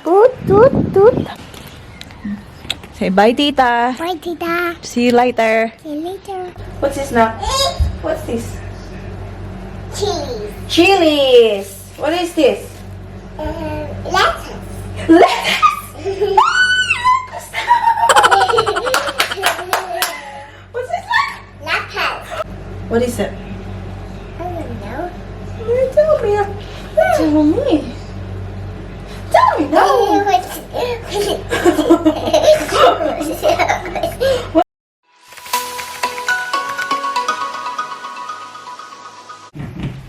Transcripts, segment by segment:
Toot, toot, toot. Say bye, Tita. Bye, Tita. See you later. See you later. What's this now? What's this? Cheese. Chilies. What is this? Lettuce. Lettuce. What's this like? Lettuce. What is it? I don't know. Tell me. Tell me. Tell me. No.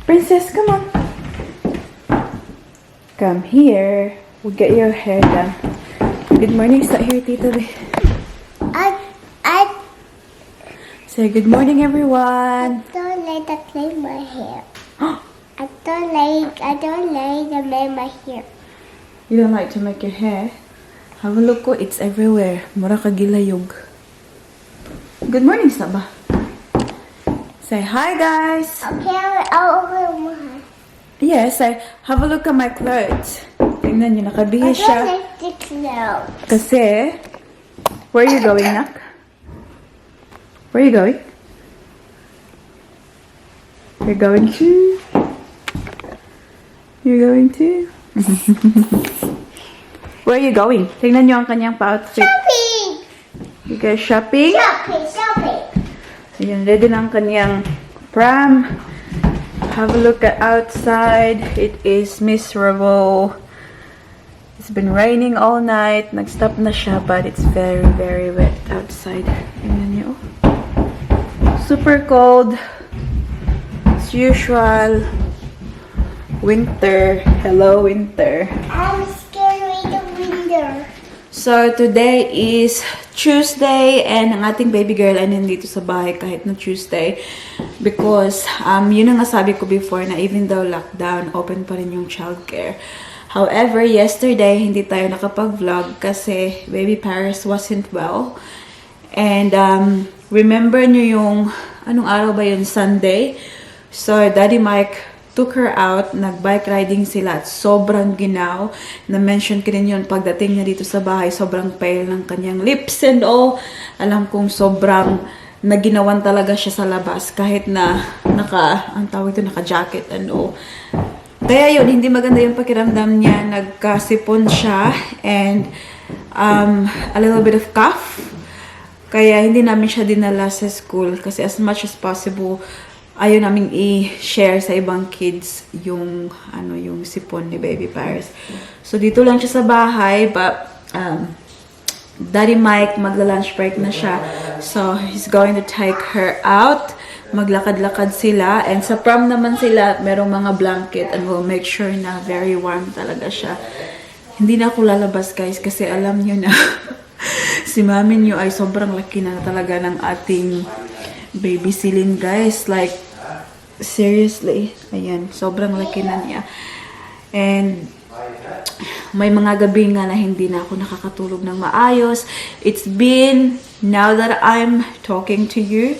Princess, come on. Come here. We'll get your hair done. Good morning. Start here, Tita. Say good morning, everyone. I don't like to play my hair. I don't like to make my hair. You don't like to make your hair? Have a look, oh, it's everywhere. Mura ka gilayog. Good morning, Saba. Say hi, guys. Okay, I'll open my. Yes, have a look at my clothes. Tingnan nyo, I nakabihis don't siya. like the clothes. Kasi, where are you going, Nak? Where are you going? You're going to? You're going to? Where are you going? Tingnan nyo ang kanyang pa-outfit. Shopping! You guys shopping? Shopping! Ayan, ready na ang kanyang pram. Have a look at outside. It is miserable. It's been raining all night. Nag-stop na siya, but it's very, very wet outside. Tingnan nyo. Super cold. As usual. Winter. Hello, winter. I'm scared of the winter. So, today is Tuesday and ang ating baby girl ay nandito sa bahay kahit na Tuesday because yun ang nasabi ko before na even though lockdown, open pa rin yung childcare. However, yesterday, hindi tayo nakapag-vlog kasi baby Paris wasn't well. And remember nyo yung, anong araw ba yun? Sunday. So, Daddy Mike took her out, nag-bike riding sila at sobrang ginaw. Na-mention ko din yun pagdating niya dito sa bahay, sobrang pale ng kanyang lips and all. Alam kong sobrang naginawan talaga siya sa labas kahit na ang tawag ito, naka-jacket and all. Kaya yun, hindi maganda yung pakiramdam niya. Nagkasipon siya and a little bit of cough. Kaya hindi namin siya dinala sa school kasi as much as possible, ayaw namin i-share sa ibang kids yung yung sipon ni Baby Paris. So dito lang siya sa bahay, but Daddy Mike magla-lunch break na siya. So he's going to take her out. Maglakad-lakad sila and sa prom naman sila, merong mga blanket and we'll make sure na very warm talaga siya. Hindi na ako lalabas, guys, kasi alam niyo na si mami niyo ay sobrang laki na talaga ng ating baby Celine, guys. Like, seriously. Ayan, sobrang laki na niya. And, may mga gabi nga na hindi na ako nakakatulog ng maayos. It's been, now that I'm talking to you,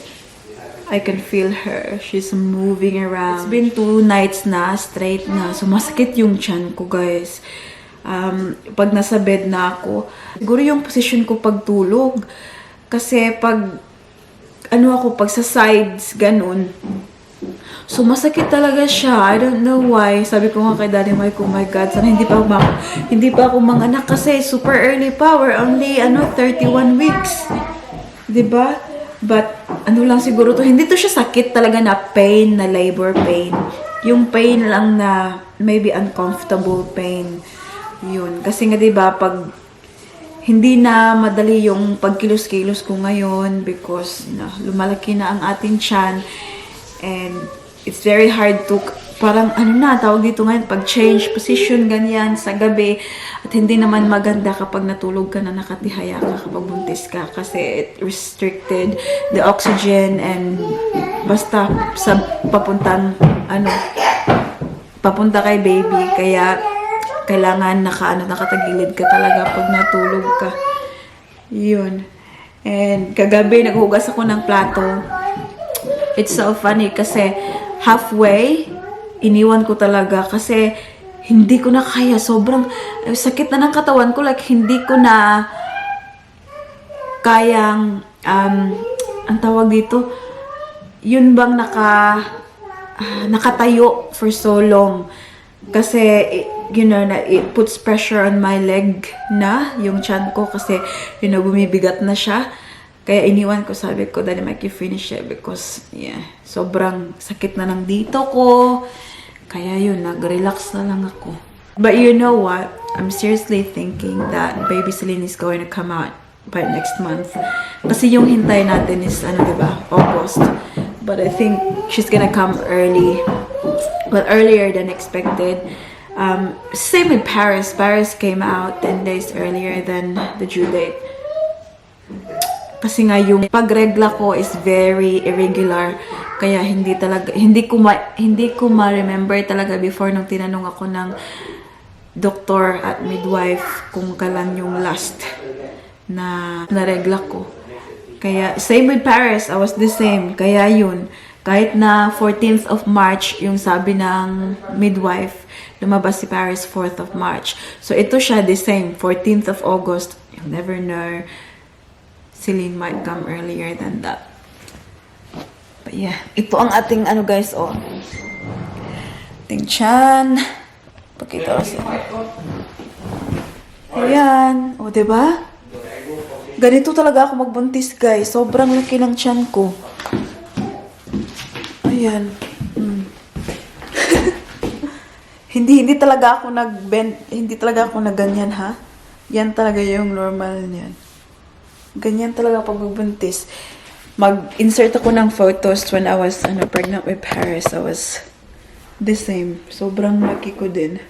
I can feel her. She's moving around. It's been 2 nights na, straight na. Sumasakit yung tiyan ko, guys. Pag nasa bed na ako, siguro yung position ko pagtulog. Kasi pag pag sa sides, ganun. So, masakit talaga siya. I don't know why. Sabi ko nga kay Daddy Mike, oh my God, sana hindi pa ako manganak kasi super early pa. We're only, 31 weeks. Diba? But, lang siguro to, hindi to siya sakit talaga na pain, na labor pain. Yung pain lang na maybe uncomfortable pain. Yun. Kasi nga diba, pag hindi na madali yung pagkilos-kilos ko ngayon because lumalaki na ang ating tiyan and it's very hard to parang tawag dito ngayon pag-change position ganyan sa gabi at hindi naman maganda kapag natulog ka na nakatihaya ka kapag buntis ka kasi it restricted the oxygen and basta sa papunta kay baby kaya kailangan nakatagilid ka talaga pag natulog ka. Yun. And kagabi, naghugas ako ng plato. It's so funny kasi halfway, iniwan ko talaga kasi hindi ko na kaya. Sobrang sakit na ng katawan ko. Like, hindi ko na kayang, ang tawag dito, yun bang nakatayo for so long. Kasi, you know, it puts pressure on my leg na, yung tiyan ko. Kasi, you know, bumibigat na siya. Kaya iniwan ko, sabi ko, Daddy Mike, you finish it. Because, yeah, sobrang sakit na ng dito ko. Kaya yun, nag-relax na lang ako. But you know what? I'm seriously thinking that Baby Celine is going to come out by next month. Kasi yung hintay natin is, diba, August. But I think she's gonna come early. Well, earlier than expected. Same with Paris. Paris came out 10 days earlier than the due date. Kasi nga yung pagregla ko is very irregular. Kaya hindi ko ma-remember talaga before nung tinanong ako ng doktor at midwife kung kailan yung last na regla ko. Kaya same with Paris, I was the same. Kaya yun, kahit na 14th of March yung sabi ng midwife, lumabas si Paris 4th of March. So ito siya the same, 14th of August. You'll never know. Celine might come earlier than that. But yeah, ito ang ating guys, oh. Ating tiyan. Pakita ko siya. Ayan. O, diba? Ganito talaga ako magbuntis, guys. Sobrang laki ng tiyan ko. Ayan. Hindi talaga ako nag-bend. Hindi talaga ako nag-ganyan, ha? Yan talaga yung normal niyan. Ganyan talaga pag magbuntis. Mag-insert ako ng photos when I was pregnant with Paris. I was the same. Sobrang laki ko din.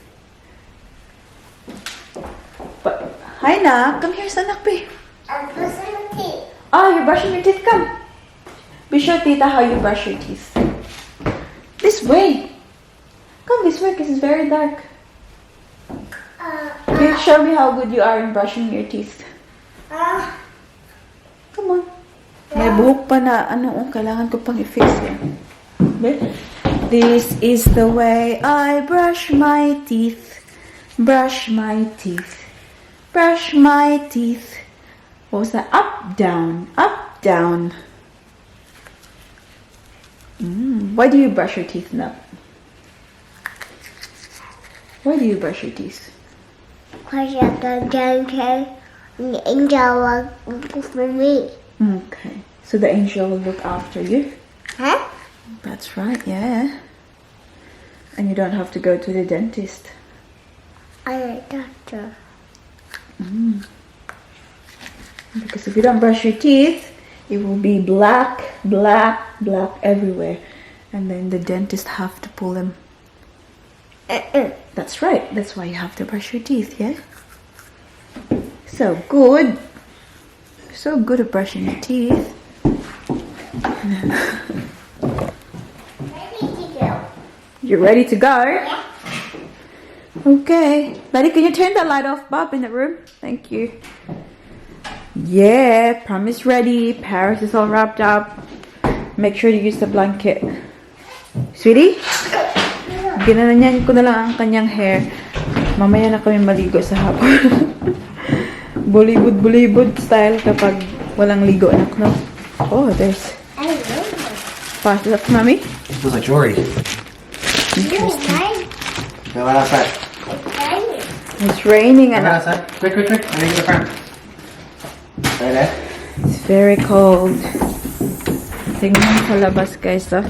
But, hi, Nak. Come here, Sanak, be. I'm brushing my teeth. Oh, you're brushing your teeth? Come. Be show Tita how you brush your teeth. This way. Come this way because it's very dark. Can you show me how good you are in brushing your teeth? Come on. May buhok pa na kailangan ko pang i-fix yan. This is the way I brush my teeth. Brush my teeth. Brush my teeth. What was that? Up, down. Up, down. Why do you brush your teeth now? Why do you brush your teeth? Because you have to the angel will for me. Okay. So the angel will look after you? Huh? That's right, yeah. And you don't have to go to the dentist. I'm a doctor. Because if you don't brush your teeth, it will be black, black, black everywhere. And then the dentist have to pull them. That's right. That's why you have to brush your teeth, yeah? So good. So good at brushing your teeth. Ready to go. You're ready to go? Yeah. Okay. Daddy, can you turn the light off, Bob, in the room? Thank you. Yeah, Promise ready. Paris is all wrapped up. Make sure to use the blanket. Sweetie? Ginanyan ko na lang ang kanyang hair. Mamaya na kami maligo sa hapon. Bulibod style kapag walang ligo, anak, no? Oh, there's... I love it. Pass it up to Mommy. Feels like Jory. Go outside. It's raining, Go anak. outside. Quick. I need to get the front. Right there. It's very cold. Tingnan sa labas, guys, ah.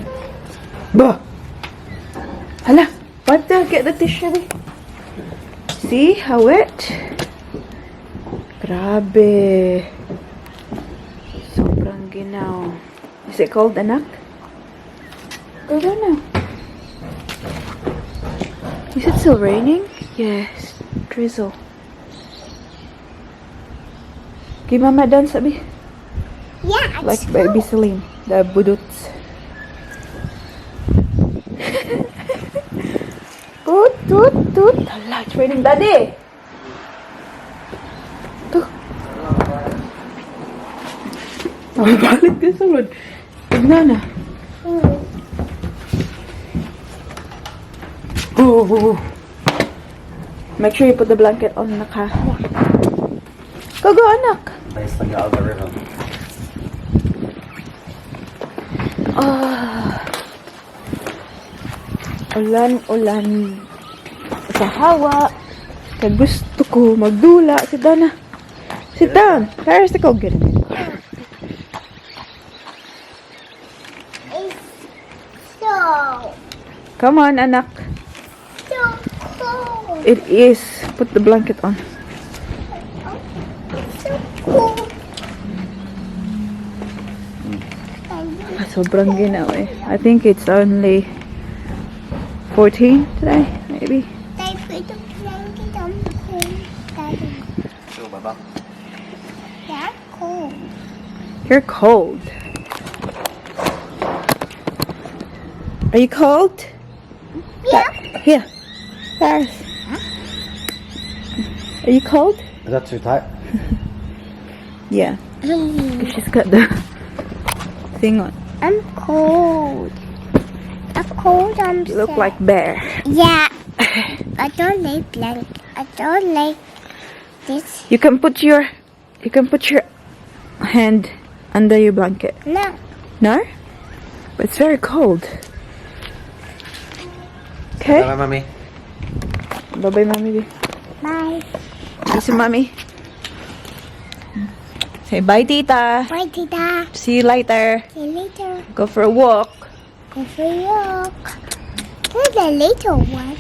Bah! Hala! What the? Get the tissue, eh? See? How wet? Grabe. Sobrang ginaw. Is it cold, anak? I don't know. Is it still raining? Yes. Drizzle. Give Mama dance, Abi. Yeah. Like Baby Celine. The buduts. Toot. Hala, it's raining, Daddy. Tuh. Balik ka sa road. Tignan na. Oh. Make sure you put the blanket on, anak, ha? Go, anak. Based on the algorithm. Ulan sa hawa. Kaya gusto ko magdula. Sit down na. Sit down. Paris, go get it. It's so, Come on, anak. so cold. It is. Put the blanket on. It's so cold. Sobrang ginaw eh. I think it's only 14 today, maybe. They put the blanket on the cold, Daddy. So, Baba. That's cold. You're cold. Are you cold? Yeah. Here. Paris. Are you cold? Is that too tight? Yeah. She's got the thing on. I'm cold. I'm cold. I'm You look sad. like bear. Yeah. I don't like blanket. I don't like this. You can put your hand under your blanket. No. No? But it's very cold. Okay? Bye, Mommy. Bye-bye, mommy. Bye. Kiss you, mommy. Say bye, tita. Bye, Tita. See you later. See you later. Go for a walk. Go for a walk. Who's the little one?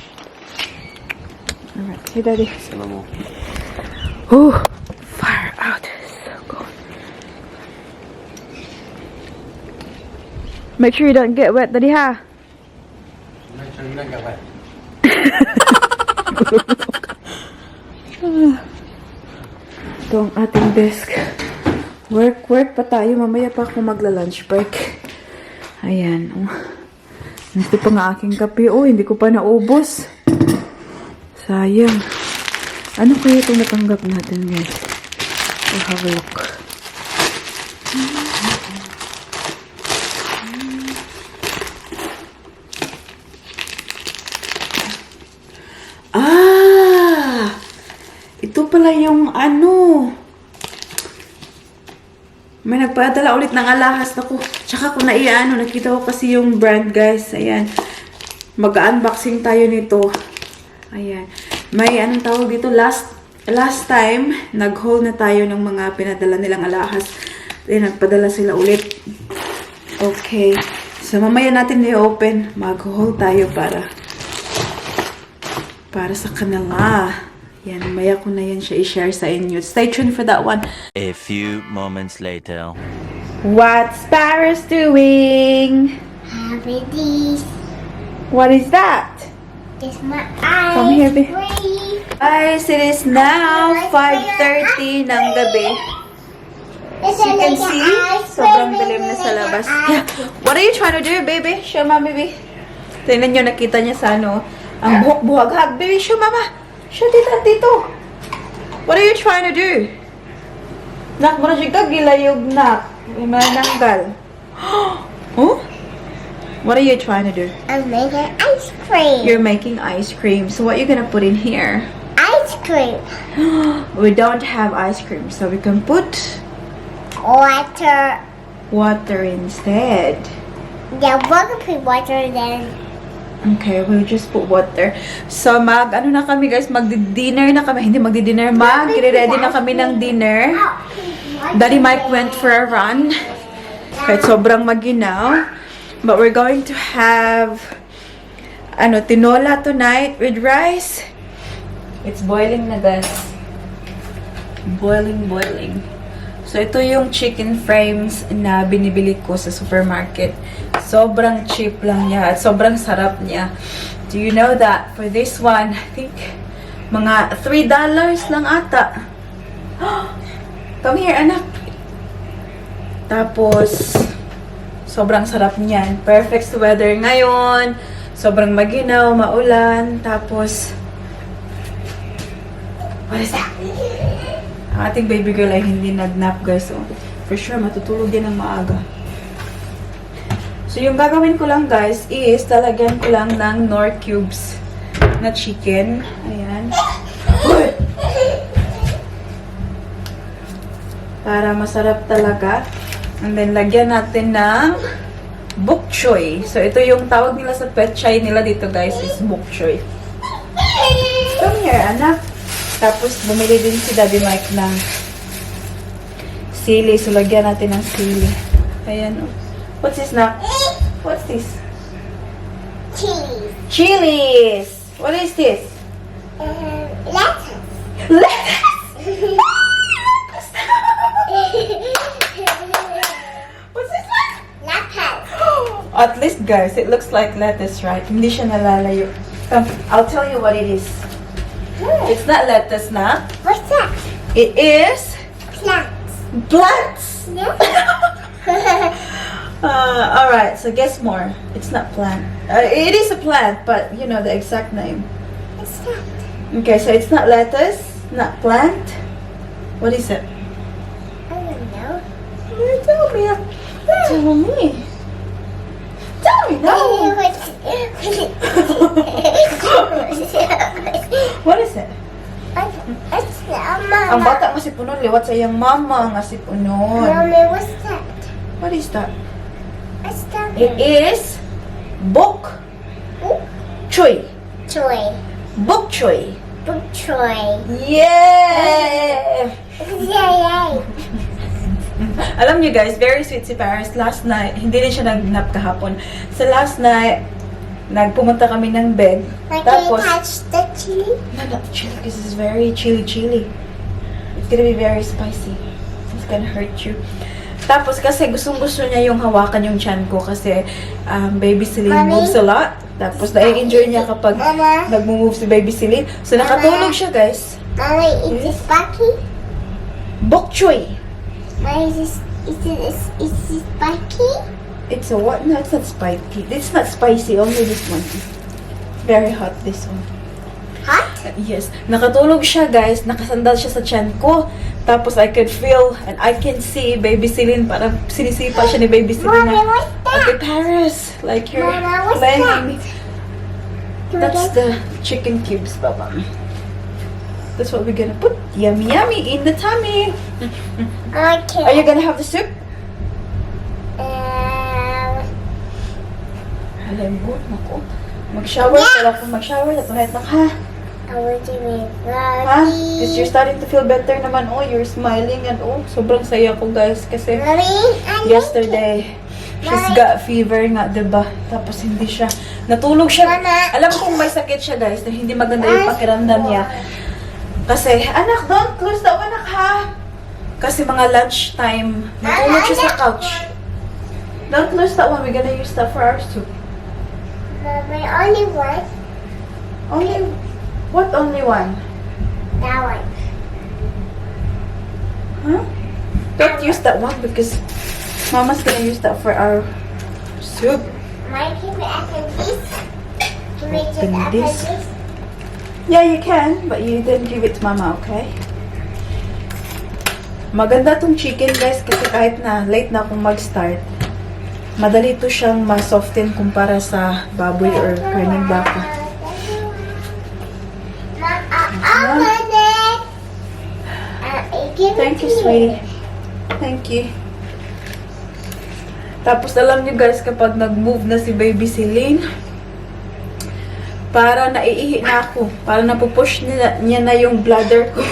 Alright, say daddy. Say no more. Ooh, fire out. So cold. Make sure you don't get wet, daddy, ha? Make sure you don't get wet. Ito ang ating desk. Work pa tayo. Mamaya pa ako magla-lunch break. Ayan. Oh. Ito pa nga aking kape. Oh, hindi ko pa naubos. Sayang. Ano kaya itong natanggap natin, guys? I'll have a look. Ah! Ito pala yung ano. May nagpadala ulit ng alahas ako. Tsaka ko naiano, nakita ko kasi yung brand, guys. Ayan. Mag-unboxing tayo nito. Ayan. May anong tawag dito, last time, nag-haul na tayo ng mga pinadala nilang alahas. Ayan, nagpadala sila ulit. Okay. So, mamaya natin i-open. Mag-haul tayo para sa kanila. Yan, mamaya ko na yan siya i-share sa inyo. Stay tuned for that one. A few moments later. What's Paris doing? Happy this. What is that? This my eyes. Come here, babe. Free. Guys, it is now 5:30 ng gabi. As you can see, sobrang dilim na sa labas. Yeah. What are you trying to do, baby? Show mama, baby. Tingnan nyo, nakita niya sa ano, ang buhok-buhag-hag. Baby, show mama. Show tito. What are you trying to do? Nak, muna siya ka, gilayog nak. May mananggal. Oh? What are you trying to do? I'm making ice cream. You're making ice cream. So what are you gonna put in here? Ice cream. We don't have ice cream, so we can put Water. water instead. Yeah, we're gonna put water then. Okay, we'll just put water. So, ano na kami, guys? Magdi-dinner na kami. Hindi magdi-dinner. Mag-ready na kami ng dinner. Daddy Mike went for a run. Kahit sobrang maginaw. But we're going to have tinola tonight with rice. It's boiling na, guys. Boiling. So, ito yung chicken frames na binibili ko sa supermarket. Sobrang cheap lang niya at sobrang sarap niya. Do you know that? For this one, I think, mga $3 lang ata. Come here, anak. Tapos, sobrang sarap niyan. Perfect weather ngayon. Sobrang maginaw, maulan. Tapos, what is that? Ang ating baby girl ay hindi nag-nap, guys. So, for sure, matutulog din ng maaga. So, yung gagawin ko lang, guys, is talagyan ko lang ng Knorr cubes na chicken. Ayan. Para masarap talaga. And then, lagyan natin ng bok choy. So, ito yung tawag nila sa pet chai nila dito, guys, is bok choy. Come here, anak. Tapos, bumili din si Daddy Mike ng sili. So, lagyan natin ng sili. Ayan, oh. What's this, Nak? What's this? Cheese. Chilies! What is this? Lettuce. Lettuce! What's this like? Lettuce. At least, guys, it looks like lettuce, right? Hindi siya nalalayo. I'll tell you what it is. It's not lettuce, na. What's that? It is Plants. plants. Yeah. Alright, so guess more. It's not plant. It is a plant, but you know the exact name. What's that? Okay, so it's not lettuce, not plant. What is it? I don't know. Tell me. Tell me. Tell me now. What is it? It's Mama. Ang bata nga si Punon, liwat sa iyang mama nga si Punon. Mommy, what's that? What is that? What's that? It is bok choy. Choy. Bok choy. Book choy. Yeah! Yay! Alam niyo guys, very sweet si Paris. Last night, hindi rin siya nag-nap kahapon. So last night, nagpumunta kami ng bed. Like, can you touch the chili? No, not the chili, because it's very chili. It's gonna be very spicy. It's gonna hurt you. Tapos kasi gustong-gusto niya yung hawakan yung chan ko kasi baby Celine Mommy? moves a lot. Tapos nai-enjoy niya kapag Mama? nag-move si baby Celine. So nakatulog siya guys. Mommy, is this spiky? Bok choy. Why is this spiky? It's a what? No, it's not spiky. It's not spicy. Only this one. Very hot, this one. Hot? Yes. Nakatulog siya, guys. Nakasandal siya sa tiyan ko. Tapos I could feel and I can see Baby Celine. Parang sinisipa siya ni Baby Celine Mommy, what's that? Okay, Paris. Like you're Mama, what's playing. Can we That's get- the chicken cubes, Baba. That's what we're gonna put. Yummy, yummy in the tummy. Okay. Are you gonna have the soup? Alam mo, naku. Mag-shower. Yeah. Wala akong mag-shower. Kahit na ha. I want to be Ha? Because you're starting to feel better naman. Oh, you're smiling and oh, sobrang saya ko guys. Kasi Mommy, I yesterday, she's Mommy. got fever nga, diba? Tapos hindi siya, natulog siya. Mama. Alam kong may sakit siya guys, na hindi maganda yung pakiramdam niya. Kasi, anak, don't close the anak ha. Kasi mga lunch time, natulog siya sa couch. Don't close that one, we're gonna use that for our soup. Mommy, only one. Only, what only one? That one. Huh? Don't use that one because Mama's gonna use that for our soup. Mine can we open this? Can we just Open open this? this? Yeah, you can, but you didn't give it to Mama, okay? Maganda tong chicken, guys, kasi kahit na late na akong mag-start, madali to siyang ma-soften kumpara sa baboy or karning baka. Open it. Give Thank it you, to me. sweetie. Thank you. Tapos alam niyo guys, kapag nag-move na si Baby Celine, para naiihi na ako. Para napupush niya na yung bladder ko.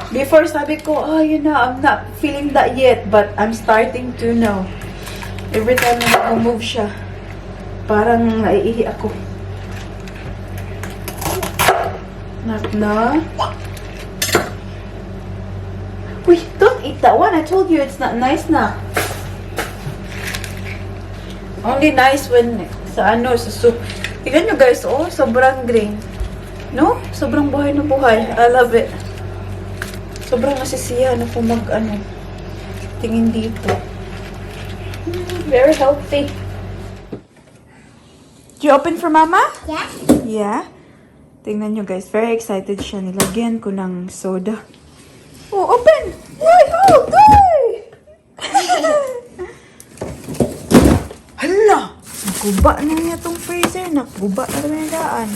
Before sabi ko, oh, you know, I'm not feeling that yet. But I'm starting to now. Every time na nag-move siya, parang naiihi ako. Nak na. Uy, don't eat that one. I told you it's not nice na. Only nice when sa sa soup. Tignan nyo guys, oh, sobrang green. No? Sobrang buhay na buhay. I love it. Sobrang nasisiya na po tingin dito. Very healthy. Do you open for Mama? Yeah. Yeah. Tingnan nyo guys, very excited siya. Nilagyan ko ng soda. Oh, open! Why? Oh, good! Hala! Naguba na niya tong freezer. Naguba na rin daan.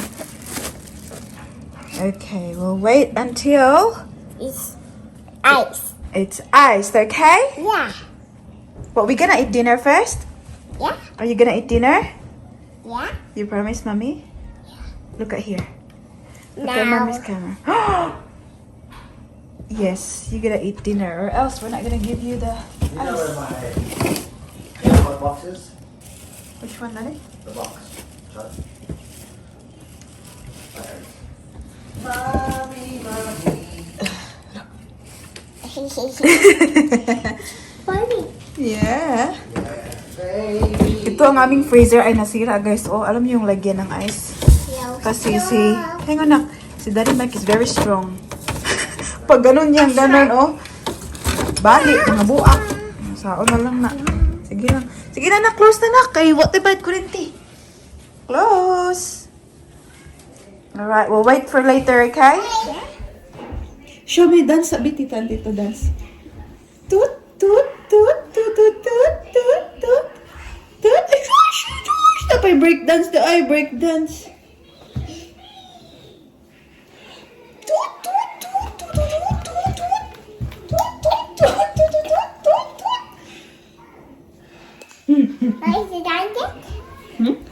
Okay, we'll wait until It's Ice. It's iced, okay? Yeah. But we gonna eat dinner first? Yeah. Are you gonna eat dinner? Yeah. You promise, mommy? Look at here. Look at Now. mommy's camera. Yes, you gotta eat dinner, or else we're not gonna give you the You know where ice. my AirPod box is? Which one, Daddy? The box. Shut. Mommy, mommy. Funny. Yeah. Baby. Ito ang aming freezer ay nasira, guys. Oh, alam niyo yung lagyan ng ice. Kasi hang on, nak. Si Daddy Mike is very strong. Pag ganun yan, ganun, oh. Balik, mga buak. Saon na lang, na. Sige lang. Sige na, nak. Close na, nak. Kay what about kurente? Close. Alright, we'll wait for later, okay? Show me dance. Sabi, tita, dito dance. Toot, toot, toot, toot, toot, toot, toot, toot. Toot. Ay, gosh, gosh. Tapay break dance, the eye break dance. Toot, toot, toot, toot, toot, toot, toot. Toot, toot, toot, toot, toot, toot, toot. Is it done yet?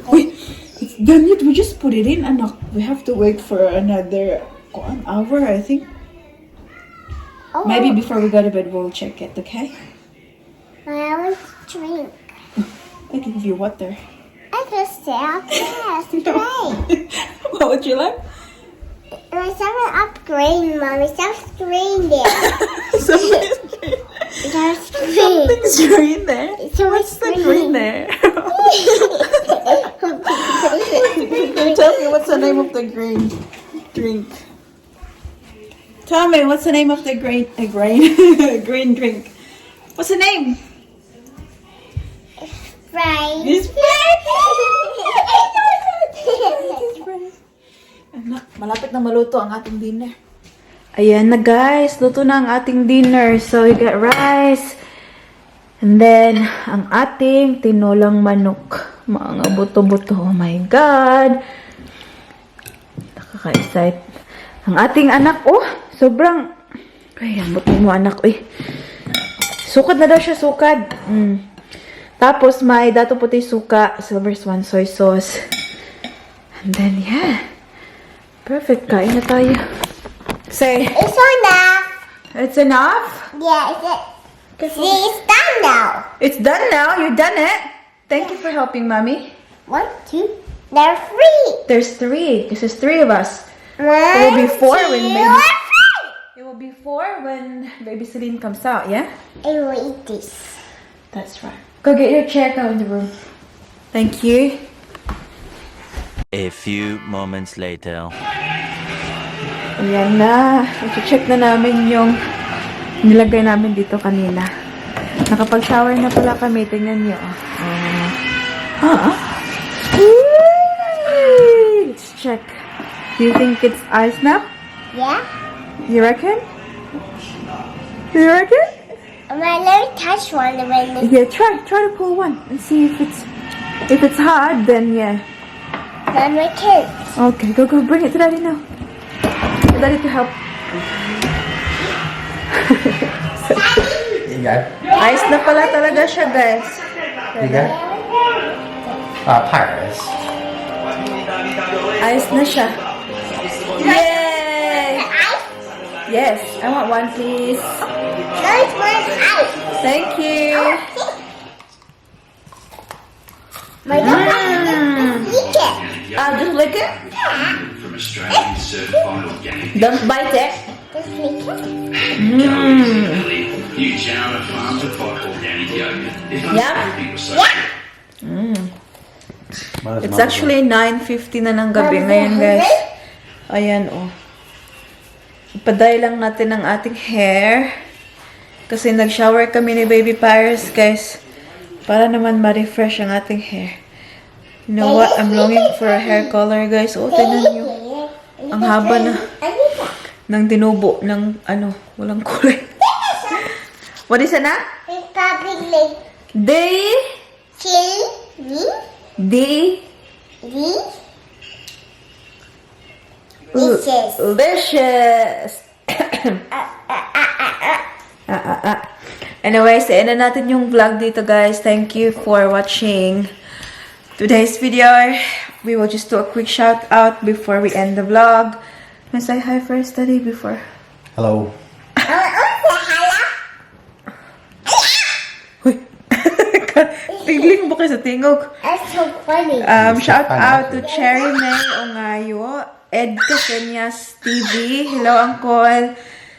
Wait, it's done yet. We just put it in, anak. We have to wait for another an hour, I think. Oh. Maybe before we go to bed, we'll check it, okay? I want to drink. I can give you water. I just stay upstairs to play. What would you like? There's something up green, Mommy. Something's green there. Something's There's green. green there. So What's it's the green there? Tell me what's the name of the green drink. Tell me what's the name of the green green drink. What's the name? Right. It's Anak, malapit na maluto ang ating dinner. Ayan na guys, luto na ang ating dinner. So we got rice. And then, ang ating tinolang manok. Mga buto-buto. Oh my God. Nakaka-excite. Ang ating anak, oh, sobrang... Ay, ambot mo anak, eh. Sukad na daw siya, sukad. Tapos, may dato puti suka, silver swan soy sauce. And then, yeah. Perfect. Kain na tayo. Say, It's enough. it's enough? Yeah, see, it's done now. It's done now. You're done it. Thank you for helping, Mommy. 1, 2. There are 3. There's 3. Because there's 3 of us. 1, will be 4 when 2, baby- 3. It will be 4 when baby Celine comes out, yeah? I will eat this. That's right. Go get your chair, go in the room. Thank you. A few moments later. Ayan na. I-check na namin yung nilagay namin dito kanina. Nakapag-shower na pala kami. Tingnan nyo. Let's check. Do you think it's ice now? Yeah? You reckon? You reckon? Let me touch one when Yeah, try to pull one and see if it's hard, then yeah. Not my kids. Okay, go bring it to Daddy now. Get Daddy to help. You got? Ice na pala talaga siya, guys. You got? Paris. Ice na siya. Yay! Yes, I want one, please. There's one out. Thank you. My dog lick it. Just lick it. From Australian certified organic. Don't bite it. Just lick it. New Java farm to pot organic yogurt. If Yeah. people so good. It's actually 9:50 na ng gabi ngayon, guys. Ayan, oh. Ipaday lang natin ang ating hair. Kasi nag-shower kami ni Baby Paris, guys. Para naman ma-refresh ang ating hair. You know what? I'm longing for a hair color, guys. Oh, tingnan nyo. Ang haba na ng dinubo ng walang kulay. What is it na? It's probably Day. chili. Delicious. Delicious. Anyways, end na natin yung vlog dito, guys. Thank you for watching today's video. We will just do a quick shout out before we end the vlog. Can I say hi first, Daddy, before? Hello. Pigling mo kayo sa tingog. That's so funny. Shout out to Cherry May Ongayo, Ed Caseñas TV, hello Uncle.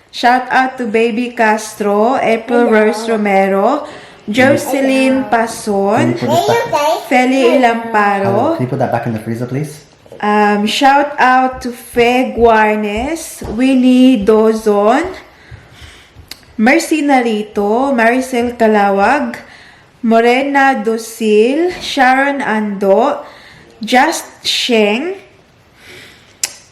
Shout out to Baby Castro, April Rose Romero, Jocelyn Pason, Feli Ilamparo. Can you put that back in the freezer, please? Shout out to Fe Guarnes, Winnie Dozon, Mercy Narito, Maricel Calawag, Morena Dosil, Sharon Ando, Just Sheng,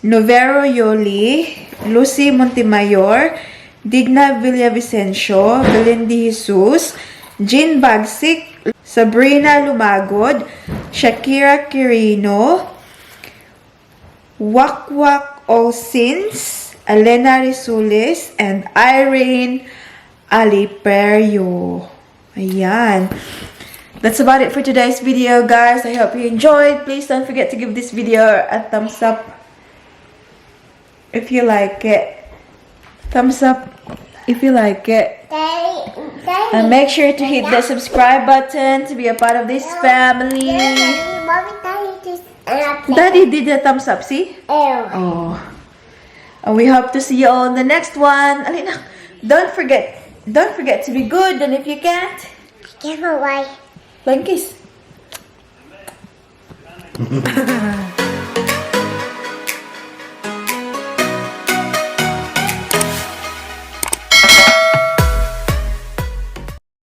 Novero Yoli, Lucy Montemayor, Digna Villavicencio, Belindy Jesus, Jean Bagsik, Sabrina Lumagod, Shakira Quirino, Wakwak Olsins, Elena Risulis, and Irene Aliperio. Ayan. That's about it for today's video, guys. I hope you enjoyed. Please don't forget to give this video a thumbs up if you like it. Thumbs up if you like it. And make sure to hit the subscribe button to be a part of this family. Daddy did the thumbs up, see? Oh. And we hope to see you all in the next one. Alina, don't forget to be good, and if you can't, Give away. kiss.